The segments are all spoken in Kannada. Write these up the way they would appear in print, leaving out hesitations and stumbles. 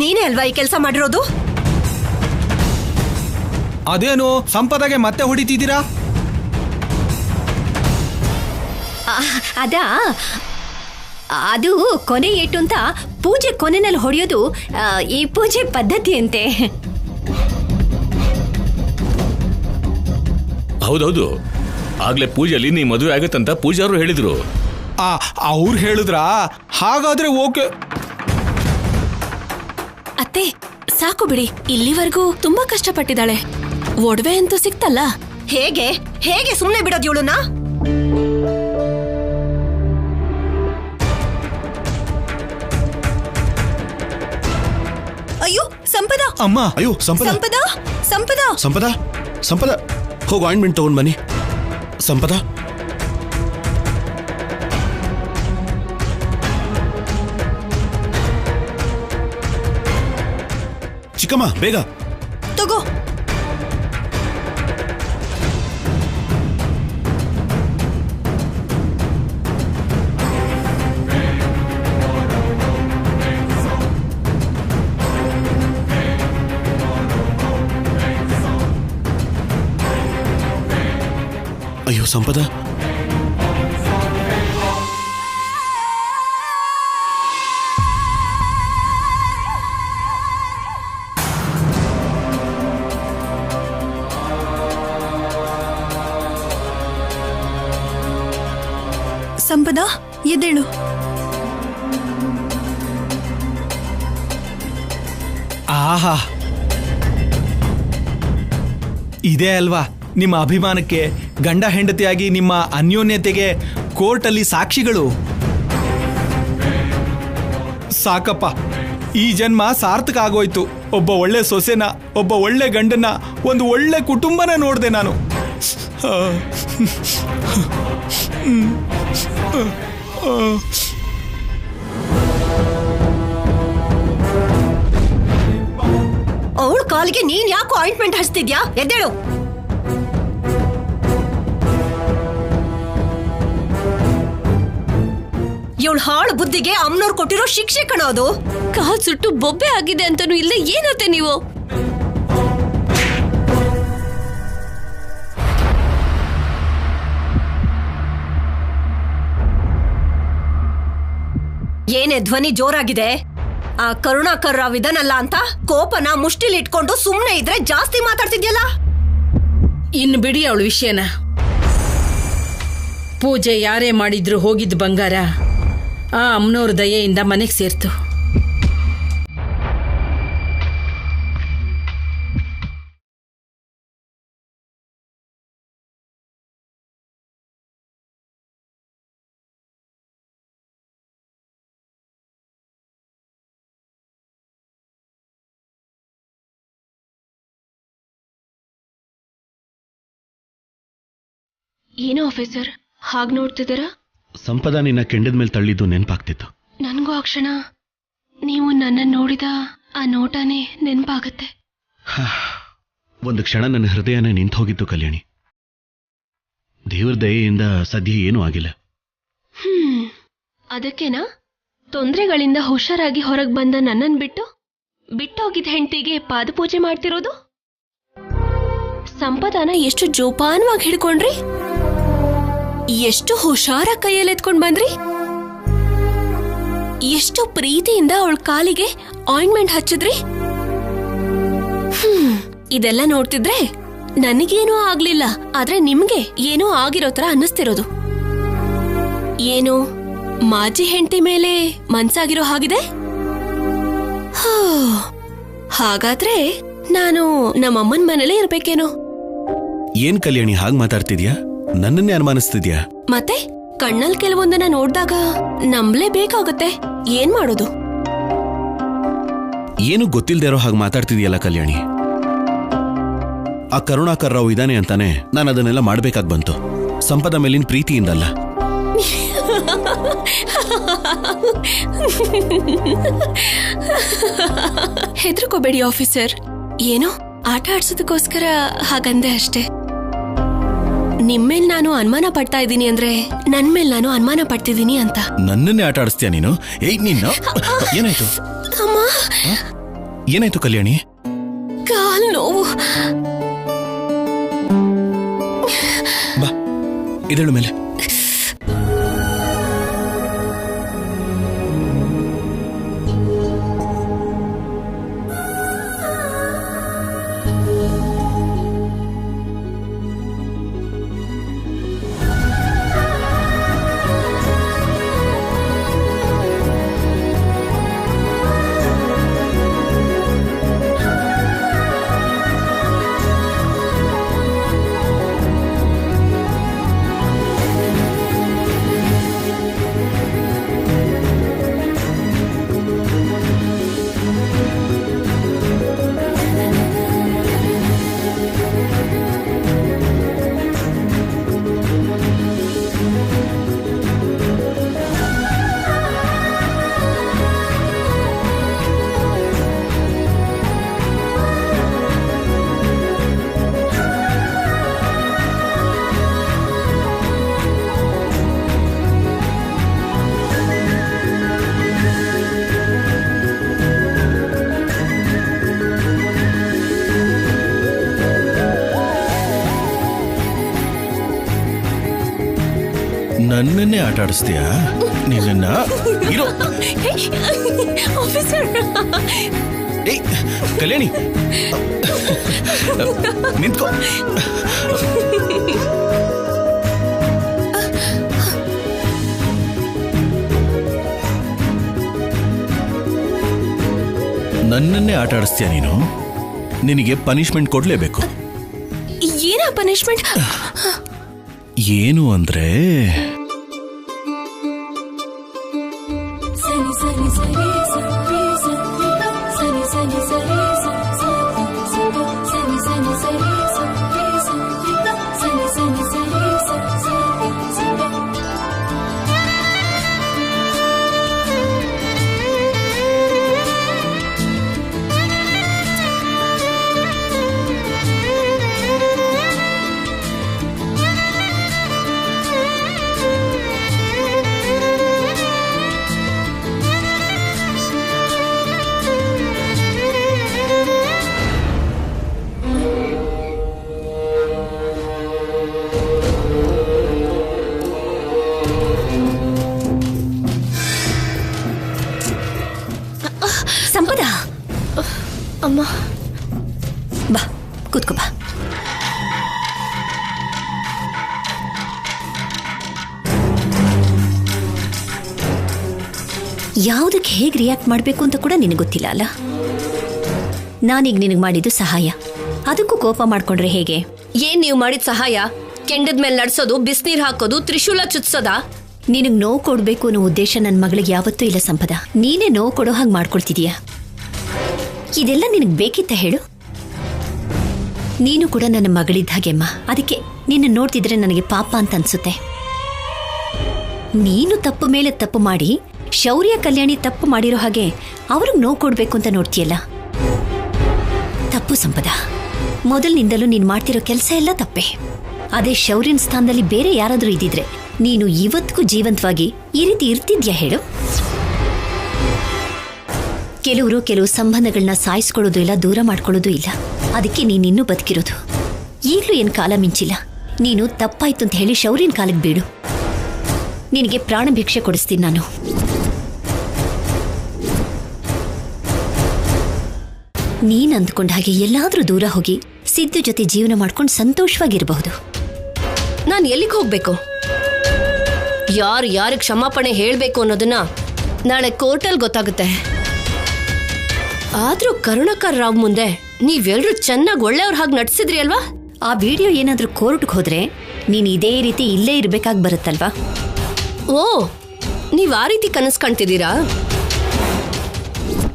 ನೀನೇ ಅಲ್ವಾ ಈ ಕೆಲಸ ಮಾಡಿರೋದು? ಅದೇನು ಸಂಪದಾಗೆ ಮತ್ತೆ ಹೊಡಿತಿದ್ದೀರಾ? ಅದು ಕೊನೆ ಏಟು ಅಂತ ಪೂಜೆ ಕೊನೆಯಲ್ಲಿ ಹೊಡೆಯೋದು ಈ ಪೂಜೆ ಪದ್ಧತಿ ಅಂತೆ. ಹೌದೌದು, ಆಗ್ಲೇ ಪೂಜೆಯಲ್ಲಿ ನೀ ಮದುವೆ ಆಗತ್ತಂತ ಪೂಜಾರು ಹೇಳಿದ್ರು. ಅವ್ರು ಹೇಳಿದ್ರಾ? ಹಾಗಾದ್ರೆ ಓಕೆ. ಅತ್ತೆ ಸಾಕು ಬಿಡಿ, ಇಲ್ಲಿವರೆಗೂ ತುಂಬಾ ಕಷ್ಟಪಟ್ಟಿದ್ದಾಳೆ, ಒಡವೆ ಅಂತೂ ಸಿಕ್ತಲ್ಲ. ಹೇಗೆ ಹೇಗೆ ಸುಮ್ಮನೆ ಬಿಡೋದು ಇವಳನ್ನ? ಅಯ್ಯೋ ಸಂಪದ, ಅಮ್ಮ, ಅಯ್ಯೋ ಸಂಪದ ಸಂಪದ ಸಂಪದ ಸಂಪದ ಸಂಪದ, ಹೋಗು ಆಯಿಂಟ್ಮೆಂಟ್ ತಗೊಂಡ್ ಬನ್ನಿ. ಸಂಪದ, ಚಿಕ್ಕಮ್ಮ ಬೇಗ ತಗೋ. ಅಯ್ಯೋ ಸಂಪದ, ಸಂಪದ ಎದ್ದೇಳು. ಆಹಾ, ಇದೇ ಅಲ್ವಾ ನಿಮ್ಮ ಅಭಿಮಾನಕ್ಕೆ, ಗಂಡ ಹೆಂಡತಿಯಾಗಿ ನಿಮ್ಮ ಅನ್ಯೋನ್ಯತೆಗೆ ಕೋರ್ಟಲ್ಲಿ ಸಾಕ್ಷಿಗಳು. ಸಾಕಪ್ಪ, ಈ ಜನ್ಮ ಸಾರ್ಥಕ ಆಗೋಯ್ತು. ಒಬ್ಬ ಒಳ್ಳೆ ಸೊಸೆನ, ಒಬ್ಬ ಒಳ್ಳೆ ಗಂಡನ, ಒಂದು ಒಳ್ಳೆ ಕುಟುಂಬನ ನೋಡಿದೆ ನಾನು. ಅವಳ ಕಾಲಿಗೆ ನೀನ್ ಯಾಕೋ ಆಯಿಂಟ್ಮೆಂಟ್ ಹಚ್ತಿದ್ಯಾ? ಎದ್ದೇಳು. ಇವಳ ಹಾಳು ಬುದ್ಧಿಗೆ ಅಮ್ಮನವ್ರು ಕೊಟ್ಟಿರೋ ಶಿಕ್ಷೆ ಕಣೋದು. ಕಾಲ್ ಸುಟ್ಟು ಬೊಬ್ಬೆ ಆಗಿದೆ ಅಂತಾನು ಇಲ್ಲೇ ಏನತ್ತೆ ನೀವು? ಏನೇ ಧ್ವನಿ ಜೋರಾಗಿದೆ? ಆ ಕರುಣಾಕರ್ ರಾವ್ ಇದನ್ನಲ್ಲ ಅಂತ ಕೋಪನ ಮುಷ್ಟಿಲಿ ಇಟ್ಕೊಂಡು ಸುಮ್ನೆ ಇದ್ರೆ ಜಾಸ್ತಿ ಮಾತಾಡ್ತಿದ್ಯಲ್ಲ. ಇನ್ನು ಬಿಡಿ ಅವಳ ವಿಷಯನ. ಪೂಜೆ ಯಾರೇ ಮಾಡಿದ್ರು ಹೋಗಿದ್ದು ಬಂಗಾರ ಆ ಅಮ್ಮನವ್ರ ದಯೆಯಿಂದ ಮನೆಗೆ ಸೇರ್ತು. ಏನೋ ಆಫೀಸರ್ ಹಾಗೆ ನೋಡ್ತಿದ್ದೀರಾ? ಸಂಪದ ನಿನ್ನ ಕೆಂಡದ ಮೇಲೆ ತಳ್ಳಿದ್ದು ನೆನಪಾಗ್ತಿತ್ತು. ನನಗೂ ಆ ಕ್ಷಣ ನೀವು ನನ್ನ ನೋಡಿದ ಆ ನೋಟನೇ ನೆನಪಾಗತ್ತೆ. ಒಂದು ಕ್ಷಣ ನನ್ನ ಹೃದಯನೇ ನಿಂತು ಹೋಗಿತ್ತು ಕಲ್ಯಾಣಿ. ದೇವರ ದಯೆಯಿಂದ ಸದ್ಯ ಏನೂ ಆಗಿಲ್ಲ. ಅದಕ್ಕೇನಾ ತೊಂದರೆಗಳಿಂದ ಹುಷಾರಾಗಿ ಹೊರಗೆ ಬಂದ ನನ್ನನ್ನು ಬಿಟ್ಟೋಗಿದ್ದ ಹೆಂಡತಿಗೆ ಪಾದಪೂಜೆ ಮಾಡ್ತಿರೋದು? ಸಂಪದಾನ ಎಷ್ಟು ಜೋಪಾನವಾಗಿ ಹಿಡ್ಕೊಂಡ್ರಿ, ಎಷ್ಟು ಹುಷಾರ ಕೈಯಲ್ಲಿ ಎತ್ಕೊಂಡ್ ಬಂದ್ರಿ, ಎಷ್ಟು ಪ್ರೀತಿಯಿಂದ ಅವಳ ಕಾಲಿಗೆ ಆಯಿಂಟ್ಮೆಂಟ್ ಹಚ್ಚಿದ್ರಿ. ಇದೆಲ್ಲ ನೋಡ್ತಿದ್ರೆ ನನಗೇನೂ ಆಗ್ಲಿಲ್ಲ, ಆದ್ರೆ ನಿಮ್ಗೆ ಏನೋ ಆಗಿರೋ ತರ ಅನ್ನಿಸ್ತಿರೋದು. ಏನು ಮಾಜಿ ಹೆಂಡತಿ ಮೇಲೆ ಮನ್ಸಾಗಿರೋ ಹಾಗಿದೆ? ಹಾಗಾದ್ರೆ ನಾನು ನಮ್ಮಮ್ಮನ ಮನೇಲೇ ಇರ್ಬೇಕೇನೋ. ಏನ್ ಕಲ್ಯಾಣಿ ಹಾಗೆ ಮಾತಾಡ್ತಿದ್ಯಾ? ನನ್ನನ್ನೇ ಅನುಮಾನಿಸ್ತಿದ್ಯಾ? ಮತ್ತೆ ಕಣ್ಣಲ್ಲಿ ಕೆಲವೊಂದನ್ನ ನೋಡ್ದಾಗ ನಂಬಲೇಬೇಕಾಗತ್ತೆ. ಏನ್ ಮಾಡೋದು? ಏನು ಗೊತ್ತಿಲ್ದೇ ಇರೋ ಹಾಗೆ ಮಾತಾಡ್ತಿದ್ಯಲ್ಲ ಕಲ್ಯಾಣಿ. ಆ ಕರುಣಾಕರ್ ರಾವ್ ಇದಾನೆ ಅಂತಾನೆ ನಾನು ಅದನ್ನೆಲ್ಲ ಮಾಡ್ಬೇಕಾಗ್ ಬಂತು, ಸಂಪದ ಮೇಲಿನ ಪ್ರೀತಿಯಿಂದಲ್ಲ. ಹೆದರ್ಕೋಬೇಡಿ ಆಫೀಸರ್, ಏನೋ ಆಟ ಆಡ್ಸೋದಕ್ಕೋಸ್ಕರ ಹಾಗಂದೆ ಅಷ್ಟೇ. ನಿಮ್ಮೇಲ್ ನಾನು ಅನುಮಾನ ಪಡ್ತಾ ಇದ್ದೀನಿ ಅಂದ್ರೆ ನನ್ ಮೇಲ್ ನಾನು ಅನುಮಾನ ಪಡ್ತಿದ್ದೀನಿ ಅಂತ. ನನ್ನನ್ನೇ ಆಟ ಆಡಿಸ್ತೀಯ ನೀನು? ಏಯ್ ನಿನ್ನ ಏನಾಯ್ತು? ಅಮ್ಮ ಏನಾಯ್ತು ಕಲ್ಯಾಣಿ? ಕಾಲ್ ನೋವು. ಬಾ ಇದಳು ಮೇಲೆ. ನನ್ನನ್ನೇ ಆಟ ಆಡಿಸ್ತೀಯಾ? ನಿನ್ನ ಇರೋ ಆಫೀಸರ್. ಏಯ್ ಕಲ್ಯಾಣಿ ನಿಂತ್ಕೋ. ನನ್ನನ್ನೇ ಆಟ ಆಡಿಸ್ತೀಯ ನೀನು? ನಿನಗೆ ಪನಿಷ್ಮೆಂಟ್ ಕೊಡ್ಲೇಬೇಕು. ಏನ ಪನಿಷ್ಮೆಂಟ್? ಏನು ಅಂದ್ರೆ ಸಂಪದ. ಅಮ್ಮ ಬಾ ಕೂತ್ಕೋ ಬಾ. ಯಾವುದಕ್ಕೆ ಹೇಗೆ ರಿಯಾಕ್ಟ್ ಮಾಡಬೇಕು ಅಂತ ಕೂಡ ನಿನಗೆ ಗೊತ್ತಿಲ್ಲ ಅಲ್ಲ? ನಾನೀಗ ನಿನಗೆ ಮಾಡಿದ್ದು ಸಹಾಯ, ಅದಕ್ಕೂ ಕೋಪ ಮಾಡ್ಕೊಂಡ್ರೆ ಹೇಗೆ? ಏನ್ ನೀವು ಮಾಡಿದ ಸಹಾಯ? ಕೆಂಡದ ಮೇಲೆ ನಡ್ಸೋದು, ಬಿಸಿನೀರ್ ಹಾಕೋದು, ತ್ರಿಶೂಲ ಚುತ್ಸೋದಾ? ನಿನಗೆ ನೋವು ಕೊಡಬೇಕು ಅನ್ನೋ ಉದ್ದೇಶ ನನ್ನ ಮಗಳಿಗೆ ಯಾವತ್ತೂ ಇಲ್ಲ ಸಂಪದ. ನೀನೇ ನೋವು ಕೊಡೋ ಹಾಗೆ ಮಾಡ್ಕೊಳ್ತಿದೀಯ. ಇದೆಲ್ಲ ನಿನಗೆ ಬೇಕಿತ್ತ ಹೇಳು? ನೀನು ಕೂಡ ನನ್ನ ಮಗಳಿದ್ದ ಹಾಗೆಮ್ಮ. ಅದಕ್ಕೆ ನಿನ್ನ ನೋಡ್ತಿದ್ರೆ ನನಗೆ ಪಾಪ ಅಂತ ಅನ್ಸುತ್ತೆ. ನೀನು ತಪ್ಪು ಮೇಲೆ ತಪ್ಪು ಮಾಡಿ ಶೌರ್ಯ ಕಲ್ಯಾಣಿ ತಪ್ಪು ಮಾಡಿರೋ ಹಾಗೆ ಅವ್ರಿಗೆ ನೋವು ಕೊಡಬೇಕು ಅಂತ ನೋಡ್ತೀಯಲ್ಲ, ತಪ್ಪು ಸಂಪದ. ಮೊದಲಿನಿಂದಲೂ ನೀನು ಮಾಡ್ತಿರೋ ಕೆಲಸ ಎಲ್ಲ ತಪ್ಪೆ. ಅದೇ ಶೌರ್ಯನ ಸ್ಥಾನದಲ್ಲಿ ಬೇರೆ ಯಾರಾದರೂ ಇದ್ದಿದ್ರೆ ನೀನು ಇವತ್ತಿಗೂ ಜೀವಂತವಾಗಿ ಈ ರೀತಿ ಇರ್ತಿದ್ಯಾ ಹೇಳು? ಕೆಲವರು ಕೆಲವು ಸಂಬಂಧಗಳನ್ನ ಸಾಯಿಸ್ಕೊಳ್ಳೋದು ಇಲ್ಲ, ದೂರ ಮಾಡ್ಕೊಳ್ಳೋದು ಇಲ್ಲ. ಅದಕ್ಕೆ ನೀನಿನ್ನೂ ಬದುಕಿರೋದು. ಈಗಲೂ ಏನು ಕಾಲ ಮಿಂಚಿಲ್ಲ. ನೀನು ತಪ್ಪಾಯ್ತು ಅಂತ ಹೇಳಿ ಶೌರ್ಯನ ಕಾಲಿಗೆ ಬೀಡು. ನಿನಗೆ ಪ್ರಾಣ ಭಿಕ್ಷೆ ಕೊಡಿಸ್ತೀನಿ ನಾನು. ನೀನ್ ಅಂದ್ಕೊಂಡ ಹಾಗೆ ಎಲ್ಲಾದ್ರೂ ದೂರ ಹೋಗಿ ಸಿದ್ದು ಜೊತೆ ಜೀವನ ಮಾಡ್ಕೊಂಡು ಸಂತೋಷವಾಗಿರಬಹುದು. ನಾನು ಎಲ್ಲಿಗೆ ಹೋಗ್ಬೇಕು? ಯಾರು ಯಾರಿಗೆ ಕ್ಷಮಾಪಣೆ ಹೇಳ್ಬೇಕು ಅನ್ನೋದನ್ನ ನಾಳೆ ಕೋರ್ಟಲ್ಲಿ ಗೊತ್ತಾಗುತ್ತೆ. ಆದ್ರೂ ಕರುಣಾಕರ್ ರಾವ್ ಮುಂದೆ ನೀವೆಲ್ರೂ ಚೆನ್ನಾಗಿ ಒಳ್ಳೆಯವ್ರ ಹಾಗೆ ನಟಿಸಿದ್ರಿ ಅಲ್ವಾ? ಆ ವಿಡಿಯೋ ಏನಾದ್ರೂ ಕೋರ್ಟ್ಗೆ ಹೋದ್ರೆ ನೀನ್ ಇದೇ ರೀತಿ ಇಲ್ಲೇ ಇರ್ಬೇಕಾಗಿ ಬರುತ್ತಲ್ವಾ? ಓ, ನೀವ್ ಆ ರೀತಿ ಕನಸು ಕಾಣ್ತಿದ್ದೀರಾ?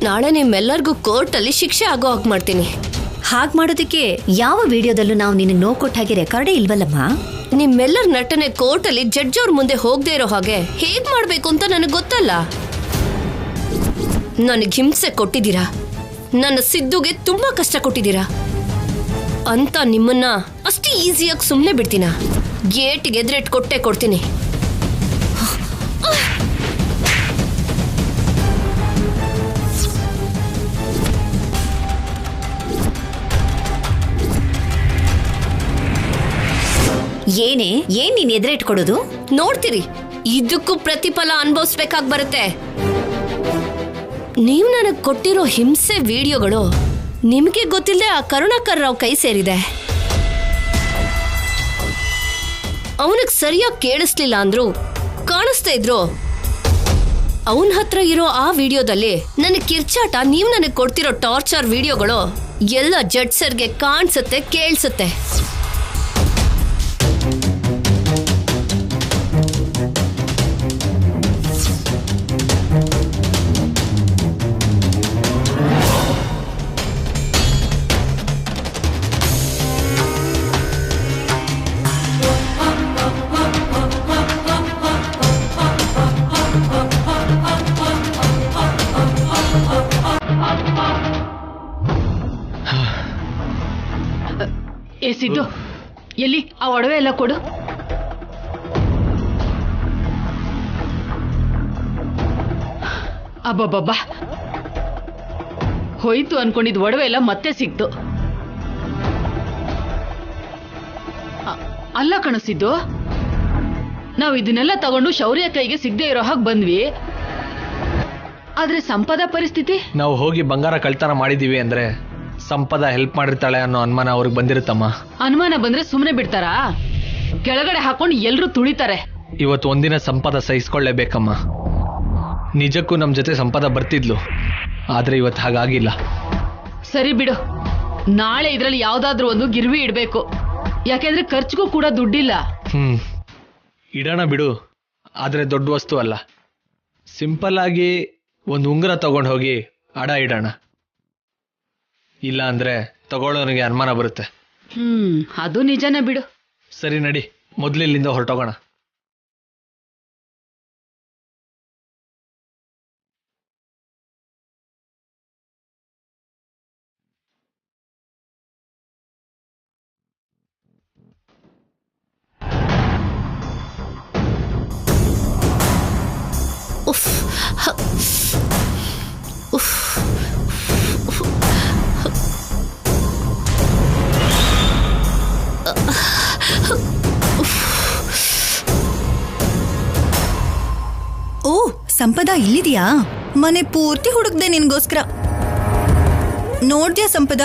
ನಾಳೆ ನಿಮ್ಮೆಲ್ಲರಿಗೂ ಕೋರ್ಟಲ್ಲಿ ಶಿಕ್ಷೆ ಆಗೋ ಹಾಗೆ ಮಾಡ್ತೀನಿ. ಹಾಗೆ ಮಾಡೋದಕ್ಕೆ ಯಾವ ವಿಡಿಯೋದಲ್ಲೂ ನಾವು ನಿನಗೆ ನೋವು ಕೊಟ್ಟ ಹಾಗೆ ರೆಕಾರ್ಡೇ ಇಲ್ವಲ್ಲಮ್ಮ. ನಿಮ್ಮೆಲ್ಲರ ನಟನೆ ಕೋರ್ಟಲ್ಲಿ ಜಡ್ಜ್ ಅವ್ರ ಮುಂದೆ ಹೋಗದೆ ಇರೋ ಹಾಗೆ ಹೇಗ್ ಮಾಡ್ಬೇಕು ಅಂತ ನನಗೆ ಗೊತ್ತಲ್ಲ. ನನಗೆ ಹಿಂಸೆ ಕೊಟ್ಟಿದ್ದೀರಾ, ನನ್ನ ಸಿದ್ದುಗೆ ತುಂಬಾ ಕಷ್ಟ ಕೊಟ್ಟಿದ್ದೀರಾ ಅಂತ ನಿಮ್ಮನ್ನ ಅಷ್ಟೇ ಈಸಿಯಾಗಿ ಸುಮ್ಮನೆ ಬಿಡ್ತೀನ? ಗೇಟ್ಗೆ ಎದುರೆಟ್ ಕೊಟ್ಟೆ ಕೊಡ್ತೀನಿ. ಏನ್ ನೀನ್ ಎದುರು ಇಟ್ಕೊಡೋದು? ನೋಡ್ತೀರಿ, ಇದಕ್ಕೂ ಪ್ರತಿಫಲ ಅನುಭವಿಸ್ಬೇಕಾಗಿ ಬರುತ್ತೆ. ನೀವು ನನಗೆ ಕೊಟ್ಟಿರೋ ಹಿಂಸೆ ವಿಡಿಯೋಗಳು ನಿಮಗೆ ಗೊತ್ತಿಲ್ಲದೆ ಆ ಕರುಣಾಕರ್ ರಾವ್ ಕೈ ಸೇರಿದೆ. ಅವನಿಗೆ ಸರಿಯಾಗಿ ಕೇಳಿಸ್ಲಿಲ್ಲ ಅಂದ್ರು ಕಾಣಿಸ್ತಾ ಇದ್ರು. ಅವನ ಹತ್ರ ಇರೋ ಆ ವಿಡಿಯೋದಲ್ಲಿ ನನ್ನ ಕಿರ್ಚಾಟ, ನೀವು ನನಗೆ ಕೊಡ್ತಿರೋ ಟಾರ್ಚರ್ ವಿಡಿಯೋಗಳು ಎಲ್ಲ ಜಡ್ಸರ್ಗೆ ಕಾಣಿಸುತ್ತೆ, ಕೇಳಿಸುತ್ತೆ. ಏ ಸಿದ್ದು, ಎಲ್ಲಿ ಆ ಒಡವೆ ಎಲ್ಲ ಕೊಡು. ಅಬ್ಬಬ್ಬಬ್ಬಾ, ಹೋಯ್ತು ಅನ್ಕೊಂಡಿದ್ ಒಡವೆ ಎಲ್ಲ ಮತ್ತೆ ಸಿಕ್ತು. ಅಲ್ಲ ಕಣಿಸಿದ್ದು, ನಾವು ಇದನ್ನೆಲ್ಲ ತಗೊಂಡು ಶೌರ್ಯ ಕೈಗೆ ಸಿಗದೆ ಇರೋ ಹಾಗೆ ಬಂದ್ವಿ. ಆದ್ರೆ ಸಂಪದ ಪರಿಸ್ಥಿತಿ? ನಾವು ಹೋಗಿ ಬಂಗಾರ ಕಳ್ತನ ಮಾಡಿದೀವಿ ಅಂದ್ರೆ ಸಂಪದ ಹೆಲ್ಪ್ ಮಾಡಿರ್ತಾಳೆ ಅನ್ನೋ ಅನುಮಾನ ಅವ್ರಿಗೆ ಬಂದಿರುತ್ತಮ್ಮ. ಅನುಮಾನ ಬಂದ್ರೆ ಸುಮ್ಮನೆ ಬಿಡ್ತಾರಾ? ಕೆಳಗಡೆ ಹಾಕೊಂಡು ಎಲ್ರೂ ತುಳಿತಾರೆ. ಇವತ್ತು ಒಂದಿನ ಸಂಪದ ಸಹಿಸ್ಕೊಳ್ಳೇಬೇಕಮ್ಮ. ನಿಜಕ್ಕೂ ನಮ್ ಜೊತೆ ಸಂಪದ ಬರ್ತಿದ್ಲು, ಆದ್ರೆ ಇವತ್ತು ಹಾಗಾಗಿಲ್ಲ. ಸರಿ ಬಿಡು, ನಾಳೆ ಇದ್ರಲ್ಲಿ ಯಾವ್ದಾದ್ರೂ ಒಂದು ಗಿರ್ವಿ ಇಡ್ಬೇಕು. ಯಾಕೆಂದ್ರೆ ಖರ್ಚಿಗೂ ಕೂಡ ದುಡ್ಡಿಲ್ಲ. ಇಡೋಣ ಬಿಡು, ಆದ್ರೆ ದೊಡ್ಡ ವಸ್ತು ಅಲ್ಲ. ಸಿಂಪಲ್ ಆಗಿ ಒಂದು ಉಂಗುರ ತಗೊಂಡು ಹೋಗಿ ಅಡ ಇಡೋಣ. ಇಲ್ಲ ಅಂದ್ರೆ ತಗೊಳ್ಳೋನಿಗೆ ಅನುಮಾನ ಬರುತ್ತೆ. ಅದು ನಿಜನೇ ಬಿಡು. ಸರಿ ನಡಿ, ಮೊದ್ಲಿಲ್ಲಿಂದ ಹೊರಟೋಗೋಣ. ಓ ಸಂಪದ ಇಲ್ಲಿದ್ಯಾ? ಮನೆ ಪೂರ್ತಿ ಹುಡುಕ್ದೆ ನಿನ್ಗೋಸ್ಕರ. ನೋಡ್ದ್ಯಾ ಸಂಪದ,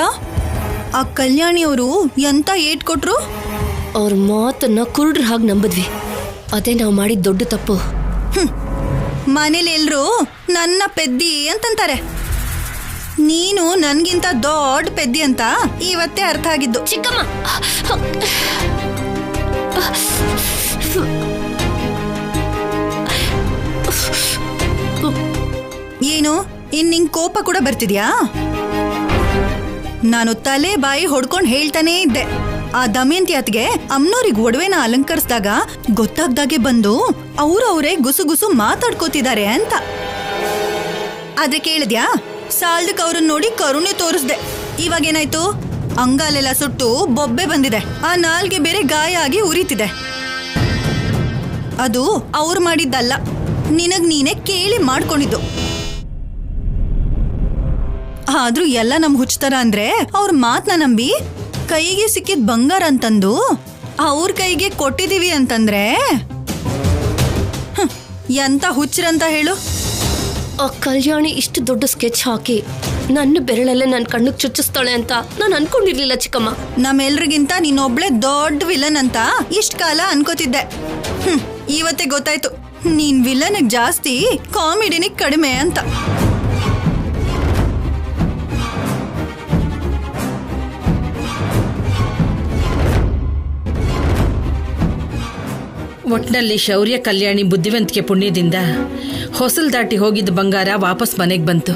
ಆ ಕಲ್ಯಾಣಿಯವರು ಎಂತ ಏಟ್ ಕೊಟ್ರು? ಅವ್ರ ಮಾತನ್ನ ಕುರುಡ್ರ ಹಾಗೆ ನಂಬಿದ್ವಿ. ಅದೇ ನಾವು ಮಾಡಿದ ದೊಡ್ಡ ತಪ್ಪು. ಮನೇಲಿ ಎಲ್ರು ನನ್ನ ಪೆದ್ದಿ ಅಂತಂತಾರೆ. ನೀನು ನನ್ಗಿಂತ ದೊಡ್ಡ ಪೆದ್ದಿ ಅಂತ ಇವತ್ತೇ ಅರ್ಥ ಆಗಿದ್ದು. ಚಿಕ್ಕಮ್ಮ, ಏನು ನಿಂಗ್ ಕೋಪ ಕೂಡ ಬರ್ತಿದ್ಯಾ? ನಾನು ತಲೆ ಬಾಯಿ ಹೊಡ್ಕೊಂಡು ಹೇಳ್ತಾನೇ ಇದ್ದೆ, ಆ ದಮಯಂತಿ ಅತ್ಗೆ ಅಮ್ನೋರಿಗೆ ಒಡವೆನ ಅಲಂಕರಿಸಿದಾಗ ಗೊತ್ತಾಗ್ದಾಗೆ ಬಂದು ಅವ್ರವ್ರೇ ಗುಸುಗುಸು ಮಾತಾಡ್ಕೋತಿದ್ದಾರೆ ಅಂತ. ಆದ್ರೆ ಕೇಳಿದ್ಯಾ? ಸಾಲ್ದಕ್ ಅವ್ರನ್ನ ನೋಡಿ ಕರುಣೆ ತೋರಿಸ್ದೆ. ಇವಾಗೇನಾಯ್ತು? ಅಂಗಾಲೆಲ್ಲ ಸುಟ್ಟು ಬೊಬ್ಬೆ ಬಂದಿದೆ, ಆ ನಾಲ್ಗೆ ಬೇರೆ ಗಾಯ ಆಗಿ ಉರಿತಿದೆ. ಅದು ಅವ್ರು ಮಾಡಿದ್ದಲ್ಲ, ನಿನಗ್ ನೀನೆ ಕೇಳಿ ಮಾಡ್ಕೊಂಡಿದ್ದು. ಆದ್ರೂ ಎಲ್ಲ ನಮ್ ಹುಚ್ಚತರ ಅಂದ್ರೆ ಅವ್ರ ಮಾತನ್ನ ನಂಬಿ ಕೈಗೆ ಸಿಕ್ಕಿದ್ ಬಂಗಾರ ಅಂತಂದು ಅವ್ರ ಕೈಗೆ ಕೊಟ್ಟಿದೀವಿ ಅಂತಂದ್ರೆ ಎಂತ ಹುಚ್ಚರಂತ ಹೇಳು. ಆ ಕಲ್ಯಾಣಿ ಇಷ್ಟು ದೊಡ್ಡ ಸ್ಕೆಚ್ ಹಾಕಿ ನನ್ನ ಬೆರಳಲ್ಲೇ ನನ್ನ ಕಣ್ಣಿಗೆ ಚುಚ್ಚಿಸ್ತಾಳೆ ಅಂತ ನಾನು ಅನ್ಕೊಂಡಿರ್ಲಿಲ್ಲ ಚಿಕ್ಕಮ್ಮ. ನಮ್ಮೆಲ್ರಿಗಿಂತ ನೀನೊಬ್ಳೆ ದೊಡ್ಡ ವಿಲನ್ ಅಂತ ಇಷ್ಟ ಕಾಲ ಅನ್ಕೋತಿದ್ದೆ. ಇವತ್ತೇ ಗೊತ್ತಾಯ್ತು, ನೀನ್ ವಿಲನ್ ಜಾಸ್ತಿ, ಕಾಮಿಡಿನಿಗ್ ಕಡಿಮೆ ಅಂತ. ಒಟ್ನಲ್ಲಿ ಶೌರ್ಯ ಕಲ್ಯಾಣಿ ಬುದ್ಧಿವಂತಿಕೆ ಪುಣ್ಯದಿಂದ ಹೊಸಲ್ ದಾಟಿ ಹೋಗಿದ್ದ ಬಂಗಾರ ವಾಪಸ್ ಮನೆಗೆ ಬಂತು.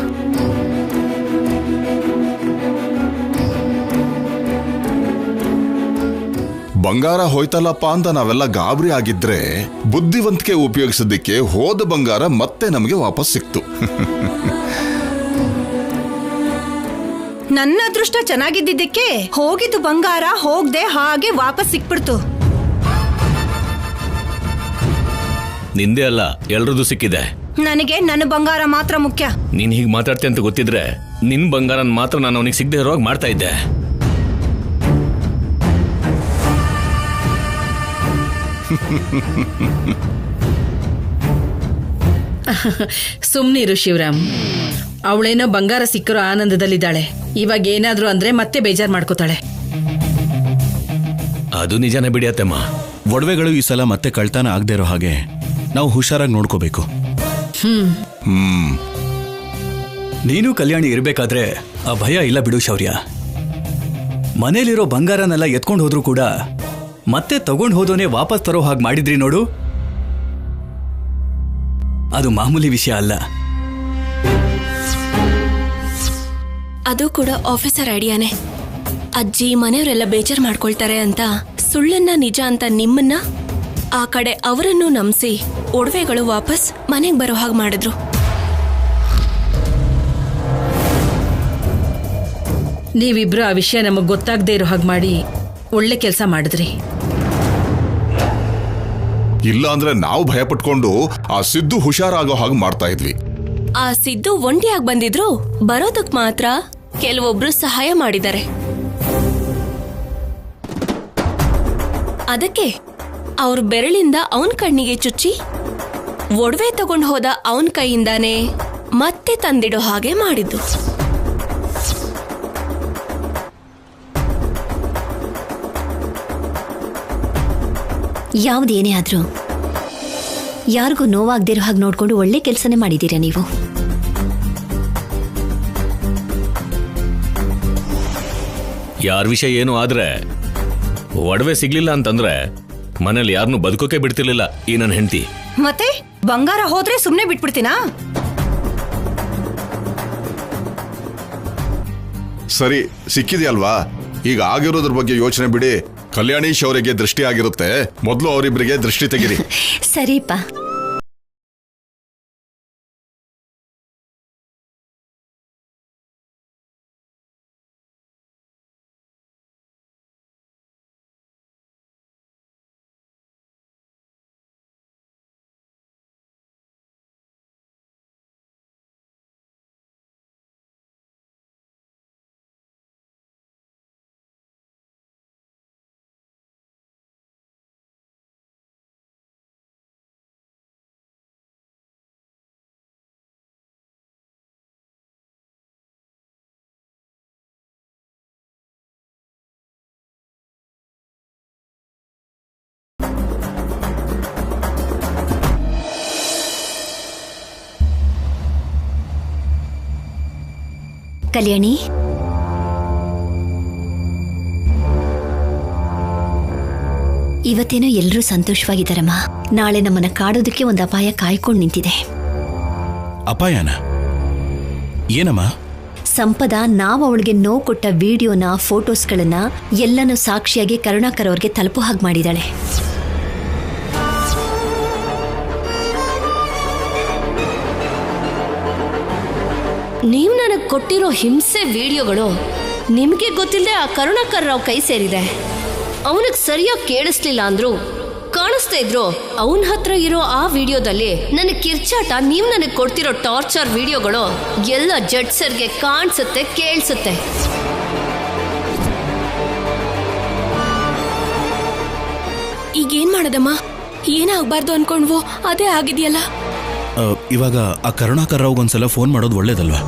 ಬಂಗಾರ ಹೋಯ್ತಲ್ಲಪ್ಪ ಅಂತ ನಾವೆಲ್ಲ ಗಾಬರಿ ಆಗಿದ್ರೆ ಬುದ್ಧಿವಂತಿಕೆ ಉಪಯೋಗಿಸೋದಿಕ್ಕೆ ಹೋದ ಬಂಗಾರ ಮತ್ತೆ ನಮಗೆ ವಾಪಸ್ ಸಿಕ್ತು. ನನ್ನ ಅದೃಷ್ಟ ಚೆನ್ನಾಗಿದ್ದಿದ್ದಕ್ಕೆ ಹೋಗಿದ್ದು ಬಂಗಾರ ಹೋಗದೆ ಹಾಗೆ ವಾಪಸ್ ಸಿಕ್ಬಿಡ್ತು. ನಿಂದೆ ಅಲ್ಲ, ಎಲ್ರದ್ದು ಸಿಕ್ಕಿದೆ. ನನಗೆ ನನ್ನ ಬಂಗಾರ ಮಾತ್ರ ಮುಖ್ಯ. ನೀನ್ ಹೀಗೆ ಮಾತಾಡ್ತೆ ಅಂತ ಗೊತ್ತಿದ್ರೆ ನಿನ್ ಬಂಗಾರನ್ ಮಾತ್ರ ನಾನು ಅವನಿಗೆ ಸಿಗದೆ ಇರೋವಾಗ ಮಾಡ್ತಾ ಇದ್ದೆ. ಸುಮ್ನಿರು ಶಿವರಾಮ್. ಅವಳೇನೋ ಬಂಗಾರ ಸಿಕ್ಕಿರೋ ಆನಂದದಲ್ಲಿದ್ದಾಳೆ. ಇವಾಗ ಏನಾದ್ರೂ ಅಂದ್ರೆ ಮತ್ತೆ ಬೇಜಾರ್ ಮಾಡ್ಕೋತಾಳೆ. ಅದು ನಿಜಾನೇ ಬಿಡಿ ಅತ್ತೆಮ್ಮ. ಒಡವೆಗಳು ಈ ಸಲ ಮತ್ತೆ ಕಳ್ತನ ಆಗದೆ ಇರೋ ಹಾಗೆ ನಾವು ಹುಷಾರಾಗಿ ನೋಡ್ಕೋಬೇಕು. ನೀನು ಕಲ್ಯಾಣಿ ಇರ್ಬೇಕಾದ್ರೆ ಆ ಭಯ ಇಲ್ಲ ಬಿಡು ಶೌರ್ಯ. ಮನೇಲಿರೋ ಬಂಗಾರನೆಲ್ಲ ಎತ್ಕೊಂಡು ಹೋದ್ರೂ ಕೂಡ ಮತ್ತೆ ತಗೊಂಡು ಹೋದೋನೆ ವಾಪಸ್ ತರೋ ಹಾಗೆ ಮಾಡಿದ್ರಿ ನೋಡು, ಅದು ಮಾಮೂಲಿ ವಿಷಯ ಅಲ್ಲ. ಅದು ಕೂಡ ಆಫೀಸರ್ ಐಡಿಯಾನೇ. ಅಜ್ಜಿ ಮನೆಯವರೆಲ್ಲ ಬೇಜಾರ್ ಮಾಡ್ಕೊಳ್ತಾರೆ ಅಂತ ಸುಳ್ಳನ್ನ ನಿಜ ಅಂತ ನಿಮ್ಮನ್ನ, ಆ ಕಡೆ ಅವರನ್ನು ನಂಬಿಸಿ ಒಡವೆಗಳು ವಾಪಸ್ ಮನೆಗೆ ಬರೋ ಹಾಗೆ ಮಾಡಿದ್ರು. ನೀವಿಬ್ರು ಆ ವಿಷಯ ನಮಗ್ ಗೊತ್ತಾಗದೆ ಇರೋ ಹಾಗೆ ಮಾಡಿ ಒಳ್ಳೆ ಕೆಲಸ ಮಾಡಿದ್ರಿ. ಇಲ್ಲ ಅಂದ್ರೆ ನಾವು ಭಯ ಪಟ್ಕೊಂಡು ಆ ಸಿದ್ದು ಹುಷಾರಾಗೋ ಹಾಗೆ ಮಾಡ್ತಾ ಇದ್ವಿ. ಆ ಸಿದ್ದು ಒಂಟಿಯಾಗಿ ಬಂದಿದ್ರು, ಬರೋದಕ್ ಮಾತ್ರ ಕೆಲವೊಬ್ರು ಸಹಾಯ ಮಾಡಿದ್ದಾರೆ. ಅದಕ್ಕೆ ಅವ್ರ ಬೆರಳಿಂದ ಅವನ್ ಕಣ್ಣಿಗೆ ಚುಚ್ಚಿ ಒಡವೆ ತಗೊಂಡು ಹೋದ ಅವನ್ ಕೈಯಿಂದಾನೇ ಮತ್ತೆ ತಂದಿಡೋ ಹಾಗೆ ಮಾಡಿದ್ದು. ಯಾವುದೇನೇ ಆದ್ರೂ ಯಾರಿಗೂ ನೋವಾಗದಿರೋ ಹಾಗೆ ನೋಡ್ಕೊಂಡು ಒಳ್ಳೆ ಕೆಲಸನೇ ಮಾಡಿದ್ದೀರಾ ನೀವು. ಯಾರ ವಿಷಯ ಏನು ಆದ್ರೆ ಒಡವೆ ಸಿಗ್ಲಿಲ್ಲ ಅಂತಂದ್ರೆ ಮನೇಲಿ ಯಾರನ್ನೂ ಬದುಕೋಕೆ ಬಿಡ್ತಿರ್ಲಿಲ್ಲ ಈ ನನ್ನ ಹೆಂಡತಿ. ಮತ್ತೆ ಬಂಗಾರ ಹೋದ್ರೆ ಸುಮ್ನೆ ಬಿಟ್ಬಿಡ್ತೀನಾ? ಸರಿ, ಸಿಕ್ಕಿದೆಯಲ್ವಾ, ಈಗ ಆಗಿರೋದ್ರ ಬಗ್ಗೆ ಯೋಚನೆ ಬಿಡಿ. ಕಲ್ಯಾಣಿ ಶೌರ್ಯಗೆ ದೃಷ್ಟಿ ಆಗಿರುತ್ತೆ, ಮೊದಲು ಅವರಿಬ್ಬರಿಗೆ ದೃಷ್ಟಿ ತೆಗಿರಿ. ಸರಿಪ್ಪ. ಕಲ್ಯಾಣಿ, ಇವತ್ತೇನೋ ಎಲ್ಲರೂ ಸಂತೋಷವಾಗಿದ್ದಾರಮ್ಮ. ನಾಳೆ ನಮ್ಮನ್ನ ಕಾಡೋದಕ್ಕೆ ಒಂದು ಅಪಾಯ ಕಾಯ್ಕೊಂಡು ನಿಂತಿದೆ. ಅಪಾಯನ? ಏನಮ್ಮ? ಸಂಪದ ನಾವು ಅವಳಿಗೆ ನೋವು ಕೊಟ್ಟ ವಿಡಿಯೋನ, ಫೋಟೋಸ್ಗಳನ್ನ ಎಲ್ಲನೂ ಸಾಕ್ಷಿಯಾಗಿ ಕರುಣಾಕರ್ ಅವ್ರಿಗೆ ತಲುಪೋ ಹಾಗೆ ಮಾಡಿದಾಳೆ. ನೀವು ನನಗೆ ಕೊಟ್ಟಿರೋ ಹಿಂಸೆ ವಿಡಿಯೋಗಳು ನಿಮಗೆ ಗೊತ್ತಿಲ್ಲದೆ ಆ ಕರುಣಾಕರ್ ರಾವ್ ಕೈ ಸೇರಿದೆ. ಅವನಿಗೆ ಸರಿಯಾಗಿ ಕೇಳಿಸ್ಲಿಲ್ಲ ಅಂದ್ರು ಕಾಣಿಸ್ತಾ ಇದ್ರು ಅವನ ಹತ್ರ ಇರೋ ಆ ವಿಡಿಯೋದಲ್ಲಿ ನನ್ನ ಕಿರ್ಚಾಟ, ನೀವು ನನಗೆ ಕೊಡ್ತಿರೋ ಟಾರ್ಚರ್ ವಿಡಿಯೋಗಳು ಎಲ್ಲ ಜಡ್ಸರ್ಗೆ ಕಾಣಿಸುತ್ತೆ, ಕೇಳಿಸುತ್ತೆ. ಈಗೇನ್ ಮಾಡೋದಮ್ಮ? ಏನಾಗಬಾರ್ದು ಅನ್ಕೊಂಡ್ವೋ ಅದೇ ಆಗಿದೆಯಲ್ಲ. ಇವಾಗ ಆ ಕರುಣಾಕರ್ ರಾವ್ಗೊಂದ್ಸಲ ಫೋನ್ ಮಾಡೋದು ಒಳ್ಳೇದಲ್ವಾ?